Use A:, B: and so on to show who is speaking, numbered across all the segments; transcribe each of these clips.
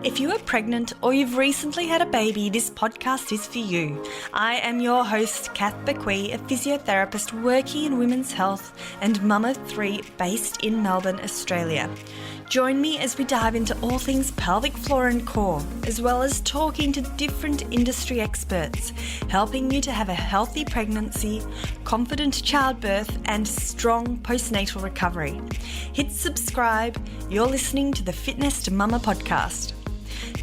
A: If you are pregnant or you've recently had a baby, this podcast is for you. I am your host, Kath Bequee, a physiotherapist working in women's health and mum of three based in Melbourne, Australia. Join me as we dive into all things pelvic floor and core, as well as talking to different industry experts, helping you to have a healthy pregnancy, confident childbirth, and strong postnatal recovery. Hit subscribe. You're listening to the Fitness to Mama podcast.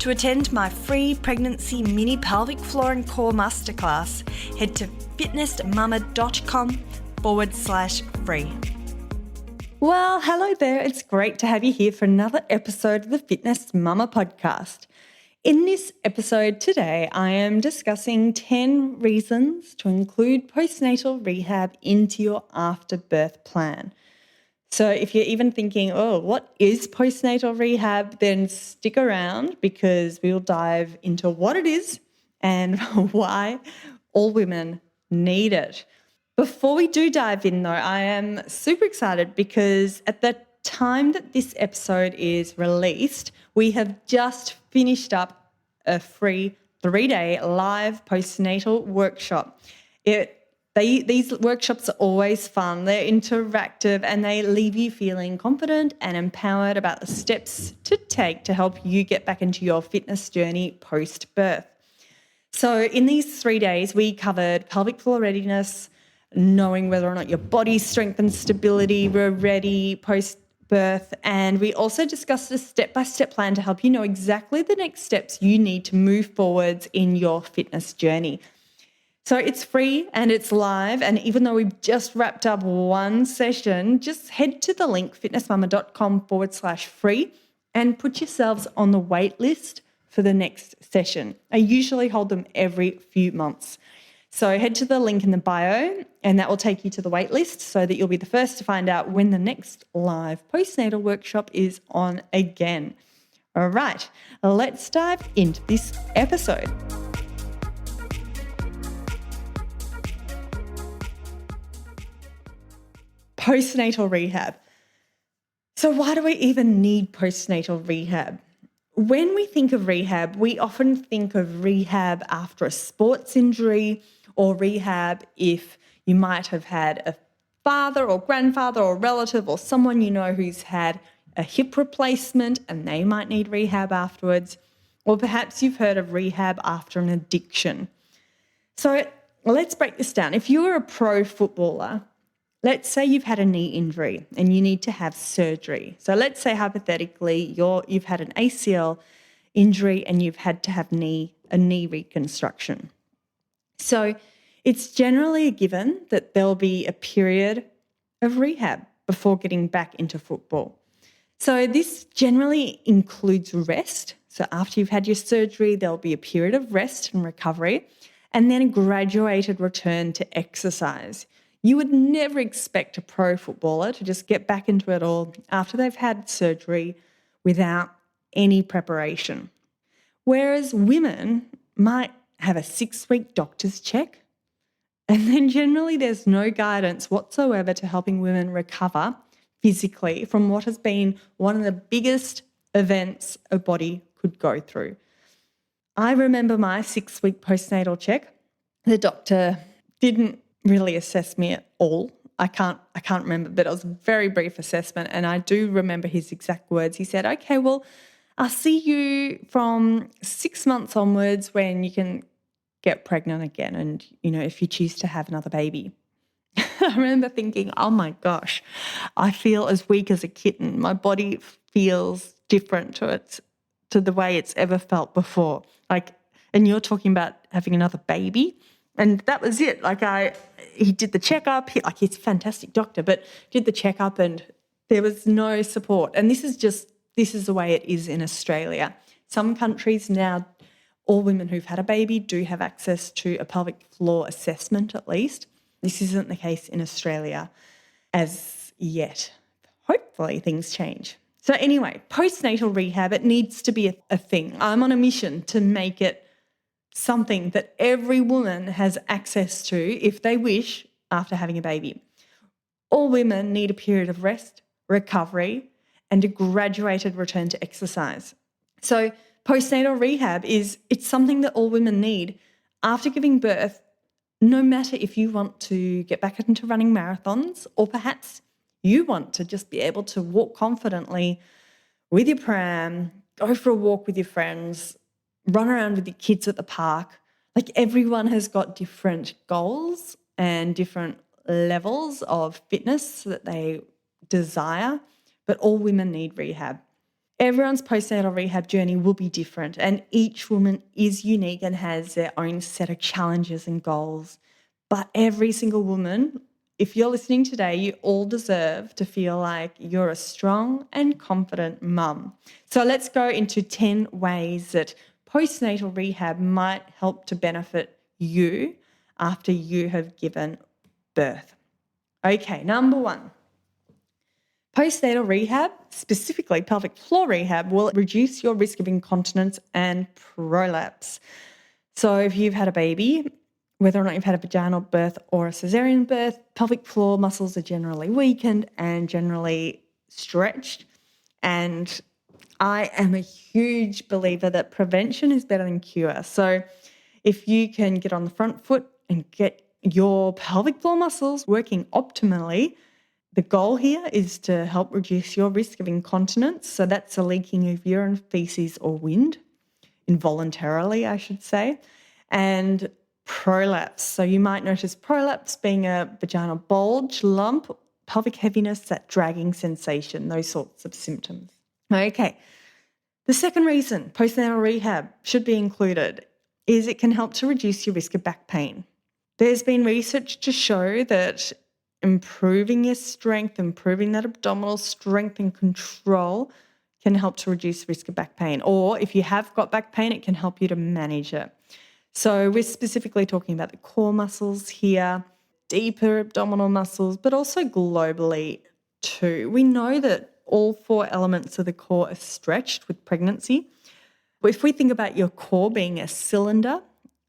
A: To attend my free pregnancy mini pelvic floor and core masterclass, head to fitnessmama.com/free. Well, hello there. It's great to have you here for another episode of the Fitness Mama podcast. In this episode today, I am discussing 10 reasons to include postnatal rehab into your after-birth plan. So if you're even thinking, oh, what is postnatal rehab, then stick around because we'll dive into what it is and why all women need it. Before we do dive in though, I am super excited because at the time that this episode is released, we have just finished up a free 3-day live postnatal workshop. These workshops are always fun, they're interactive, and they leave you feeling confident and empowered about the steps to take to help you get back into your fitness journey post-birth. So in these 3 days, we covered pelvic floor readiness, knowing whether or not your body's strength and stability were ready post-birth, and we also discussed a step-by-step plan to help you know exactly the next steps you need to move forwards in your fitness journey. So it's free and it's live, and even though we've just wrapped up one session, just head to the link fitnessmama.com/free and put yourselves on the wait list for the next session. I usually hold them every few months. So head to the link in the bio and that will take you to the wait list so that you'll be the first to find out when the next live postnatal workshop is on again. All right, let's dive into this episode. Postnatal rehab. So why do we even need postnatal rehab? When we think of rehab, we often think of rehab after a sports injury or rehab if you might have had a father or grandfather or relative or someone you know who's had a hip replacement and they might need rehab afterwards. Or perhaps you've heard of rehab after an addiction. So let's break this down. If you were a pro footballer, let's say you've had a knee injury and you need to have surgery. So let's say hypothetically you've had an ACL injury and you've had to have a knee reconstruction. So it's generally a given that there'll be a period of rehab before getting back into football. So this generally includes rest. So after you've had your surgery, there'll be a period of rest and recovery and then a graduated return to exercise. You would never expect a pro footballer to just get back into it all after they've had surgery without any preparation. Whereas women might have a 6-week doctor's check, and then generally there's no guidance whatsoever to helping women recover physically from what has been one of the biggest events a body could go through. I remember my 6-week postnatal check. The doctor didn't really assess me at all. I can't remember, but it was a very brief assessment, and I do remember his exact words. He said, okay, well, I'll see you from 6 months onwards when you can get pregnant again and, if you choose to have another baby. I remember thinking, oh my gosh, I feel as weak as a kitten. My body feels different to the way it's ever felt before. And you're talking about having another baby. And that was it. He did the checkup. He's a fantastic doctor, but did the checkup and there was no support. And this is the way it is in Australia. Some countries now, all women who've had a baby do have access to a pelvic floor assessment at least. This isn't the case in Australia as yet. Hopefully things change. So anyway, postnatal rehab, it needs to be a thing. I'm on a mission to make it something that every woman has access to if they wish after having a baby. All women need a period of rest, recovery, and a graduated return to exercise. So Postnatal rehab it's something that all women need. After giving birth, no matter if you want to get back into running marathons or perhaps you want to just be able to walk confidently with your pram, go for a walk with your friends, run around with your kids at the park. Like everyone has got different goals and different levels of fitness that they desire, but all women need rehab. Everyone's postnatal rehab journey will be different, and each woman is unique and has their own set of challenges and goals. But every single woman, if you're listening today, you all deserve to feel like you're a strong and confident mum. So let's go into 10 ways that postnatal rehab might help to benefit you after you have given birth. Okay, number 1. Postnatal rehab, specifically pelvic floor rehab, will reduce your risk of incontinence and prolapse. So if you've had a baby, whether or not you've had a vaginal birth or a cesarean birth, pelvic floor muscles are generally weakened and generally stretched. And I am a huge believer that prevention is better than cure. So if you can get on the front foot and get your pelvic floor muscles working optimally, the goal here is to help reduce your risk of incontinence. So that's the leaking of urine, feces or wind, involuntarily, I should say, and prolapse. So you might notice prolapse being a vaginal bulge, lump, pelvic heaviness, that dragging sensation, those sorts of symptoms. Okay. The second reason postnatal rehab should be included is it can help to reduce your risk of back pain. There's been research to show that improving your strength, improving that abdominal strength and control can help to reduce risk of back pain. Or if you have got back pain, it can help you to manage it. So we're specifically talking about the core muscles here, deeper abdominal muscles, but also globally too. We know that all 4 elements of the core are stretched with pregnancy. But if we think about your core being a cylinder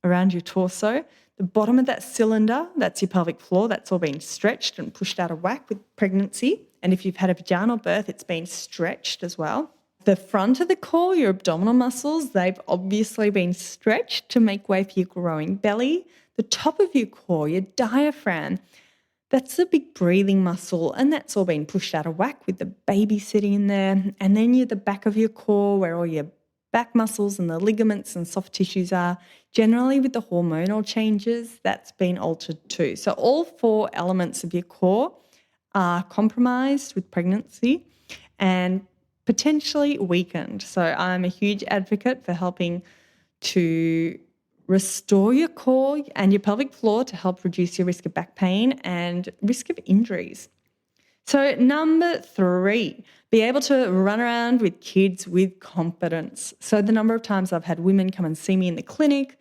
A: around your torso, the bottom of that cylinder, that's your pelvic floor, that's all been stretched and pushed out of whack with pregnancy. And if you've had a vaginal birth, it's been stretched as well. The front of the core, your abdominal muscles, they've obviously been stretched to make way for your growing belly. The top of your core, your diaphragm, that's a big breathing muscle, and that's all been pushed out of whack with the baby sitting in there. And then you're the back of your core where all your back muscles and the ligaments and soft tissues are, generally with the hormonal changes, that's been altered too. So all 4 elements of your core are compromised with pregnancy and potentially weakened. So I'm a huge advocate for helping to restore your core and your pelvic floor to help reduce your risk of back pain and risk of injuries. So number 3, be able to run around with kids with confidence. So the number of times I've had women come and see me in the clinic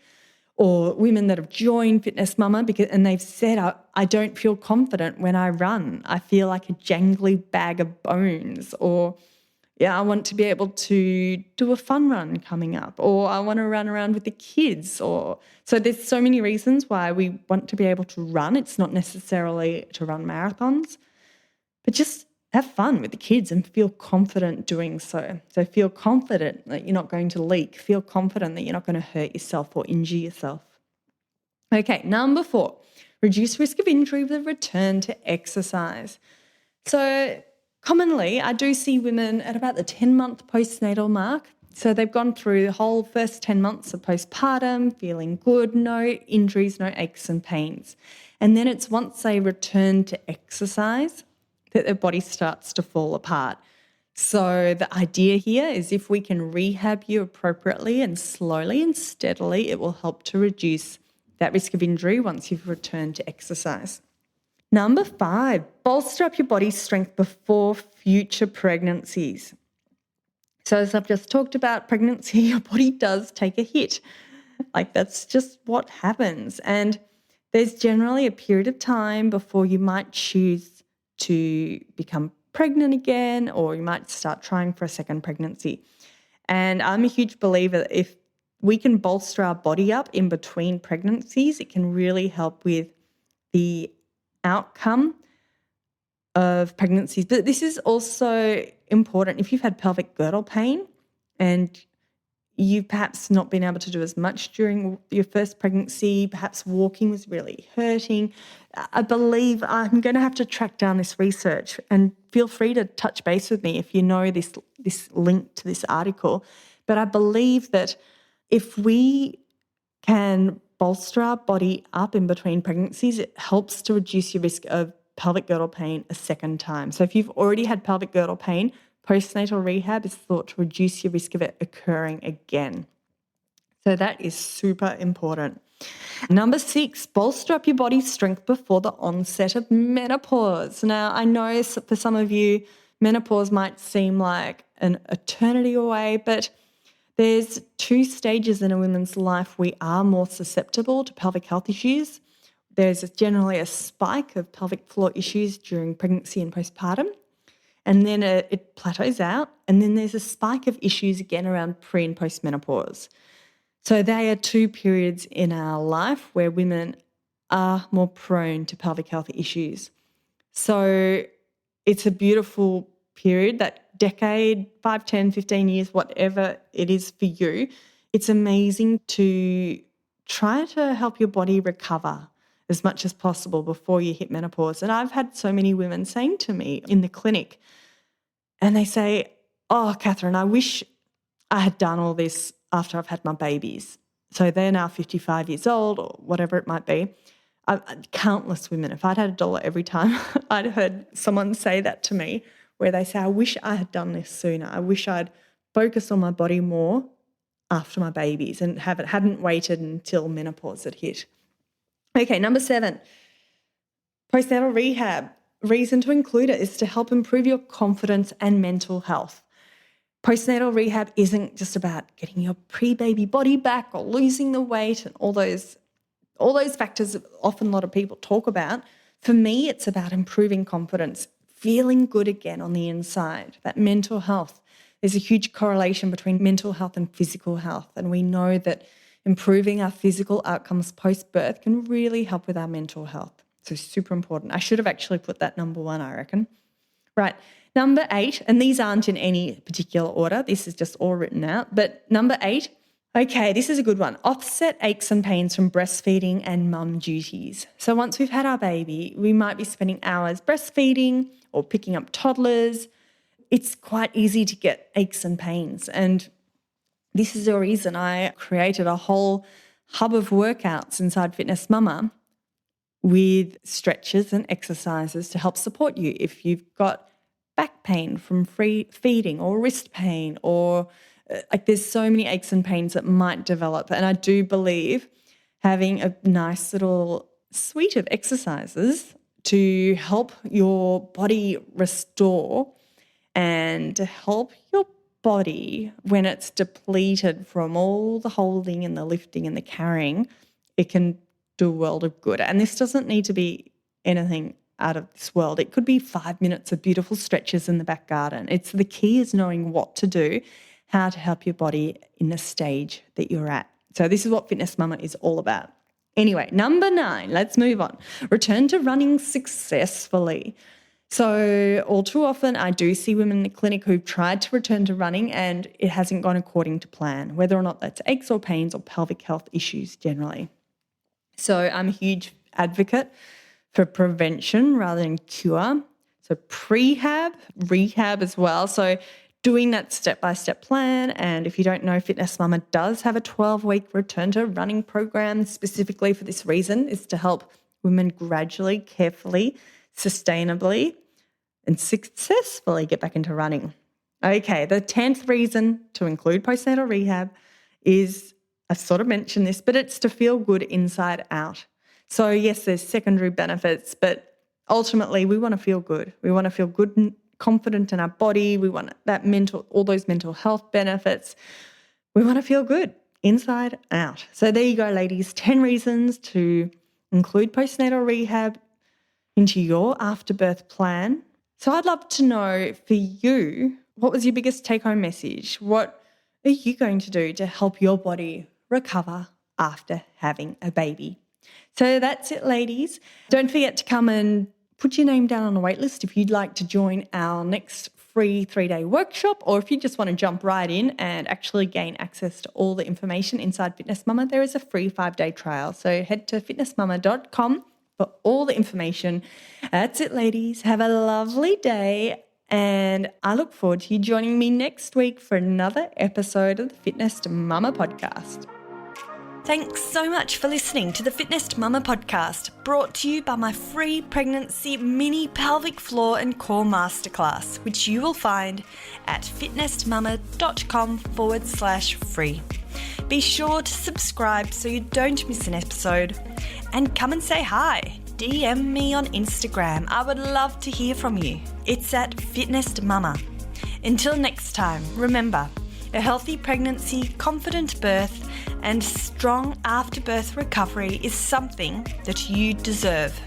A: or women that have joined Fitness Mama and they've said, I don't feel confident when I run. I feel like a jangly bag of bones, or I want to be able to do a fun run coming up, or I want to run around with the kids. So there's so many reasons why we want to be able to run. It's not necessarily to run marathons, but just have fun with the kids and feel confident doing so. So feel confident that you're not going to leak. Feel confident that you're not going to hurt yourself or injure yourself. Okay, number 4, reduce risk of injury with a return to exercise. So commonly, I do see women at about the 10-month postnatal mark. So they've gone through the whole first 10 months of postpartum, feeling good, no injuries, no aches and pains. And then it's once they return to exercise that their body starts to fall apart. So the idea here is if we can rehab you appropriately and slowly and steadily, it will help to reduce that risk of injury once you've returned to exercise. Number 5, bolster up your body's strength before future pregnancies. So as I've just talked about, pregnancy, your body does take a hit. Like that's just what happens. And there's generally a period of time before you might choose to become pregnant again, or you might start trying for a second pregnancy. And I'm a huge believer that if we can bolster our body up in between pregnancies, it can really help with the outcome of pregnancies. But this is also important if you've had pelvic girdle pain and you've perhaps not been able to do as much during your first pregnancy, perhaps walking was really hurting. I believe I'm going to have to track down this research, and feel free to touch base with me if you know this link to this article. But I believe that if we can bolster our body up in between pregnancies, it helps to reduce your risk of pelvic girdle pain a second time. So if you've already had pelvic girdle pain, postnatal rehab is thought to reduce your risk of it occurring again. So that is super important. Number 6, bolster up your body's strength before the onset of menopause. Now, I know for some of you, menopause might seem like an eternity away, but there's 2 stages in a woman's life we are more susceptible to pelvic health issues. There's generally a spike of pelvic floor issues during pregnancy and postpartum, and then it plateaus out, and then there's a spike of issues again around pre- and postmenopause. So they are 2 periods in our life where women are more prone to pelvic health issues. So it's a beautiful period, that decade, 5, 10, 15 years, whatever it is for you. It's amazing to try to help your body recover as much as possible before you hit menopause. And I've had so many women saying to me in the clinic, and they say, "Oh, Catherine, I wish I had done all this after I've had my babies." So they're now 55 years old or whatever it might be. Countless women, if I'd had $1 every time I'd heard someone say that to me, where they say, "I wish I had done this sooner. I wish I'd focused on my body more after my babies and hadn't waited until menopause had hit." Okay, number 7, postnatal rehab. Reason to include it is to help improve your confidence and mental health. Postnatal rehab isn't just about getting your pre-baby body back or losing the weight and all those factors that often a lot of people talk about. For me, it's about improving confidence, feeling good again on the inside, that mental health. There's a huge correlation between mental health and physical health, and we know that improving our physical outcomes post-birth can really help with our mental health. So super important. I should have actually put that number 1, I reckon. Right. Number 8, and these aren't in any particular order. This is just all written out. But number 8, okay, this is a good one. Offset aches and pains from breastfeeding and mum duties. So once we've had our baby, we might be spending hours breastfeeding or picking up toddlers. It's quite easy to get aches and pains. And this is the reason I created a whole hub of workouts inside Fitness Mama with stretches and exercises to help support you if you've got back pain from feeding or wrist pain or there's so many aches and pains that might develop. And I do believe having a nice little suite of exercises to help your body restore and to help your body when it's depleted from all the holding and the lifting and the carrying, it can do a world of good. And this doesn't need to be anything out of this world. It could be 5 minutes of beautiful stretches in the back garden. The key is knowing what to do, how to help your body in the stage that you're at. So this is what Fitness Mama is all about. Anyway, number 9, let's move on. Return to running successfully. So all too often I do see women in the clinic who've tried to return to running and it hasn't gone according to plan, whether or not that's aches or pains or pelvic health issues generally. So I'm a huge advocate for prevention rather than cure. So prehab, rehab as well. So doing that step-by-step plan. And if you don't know, Fitness Mama does have a 12-week return to running program specifically for this reason, is to help women gradually, carefully, sustainably and successfully get back into running. Okay, the 10th reason to include postnatal rehab is, I sort of mentioned this, but it's to feel good inside out. So yes, there's secondary benefits, but ultimately we want to feel good. We want to feel good and confident in our body. We want all those mental health benefits. We want to feel good inside out. So there you go, ladies, 10 reasons to include postnatal rehab into your afterbirth plan. So I'd love to know for you, what was your biggest take-home message? What are you going to do to help your body recover after having a baby? So that's it, ladies. Don't forget to come and put your name down on the wait list if you'd like to join our next free 3-day workshop, or if you just want to jump right in and actually gain access to all the information inside Fitness Mama, there is a free 5-day trial. So head to fitnessmama.com for all the information. That's it, ladies. Have a lovely day. And I look forward to you joining me next week for another episode of the Fitness Mama podcast. Thanks so much for listening to the Fitness Mama podcast, brought to you by my free pregnancy mini pelvic floor and core masterclass, which you will find at fitnessmama.com/free. Be sure to subscribe so you don't miss an episode, and come and say hi. DM me on Instagram. I would love to hear from you. It's at Fitness Mama. Until next time, remember, a healthy pregnancy, confident birth, and strong after-birth recovery is something that you deserve.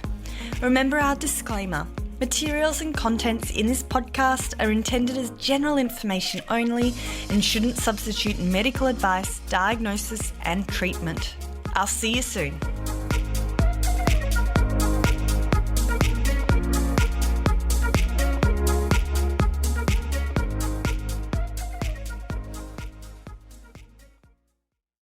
A: Remember our disclaimer. Materials and contents in this podcast are intended as general information only and shouldn't substitute medical advice, diagnosis, and treatment. I'll see you soon.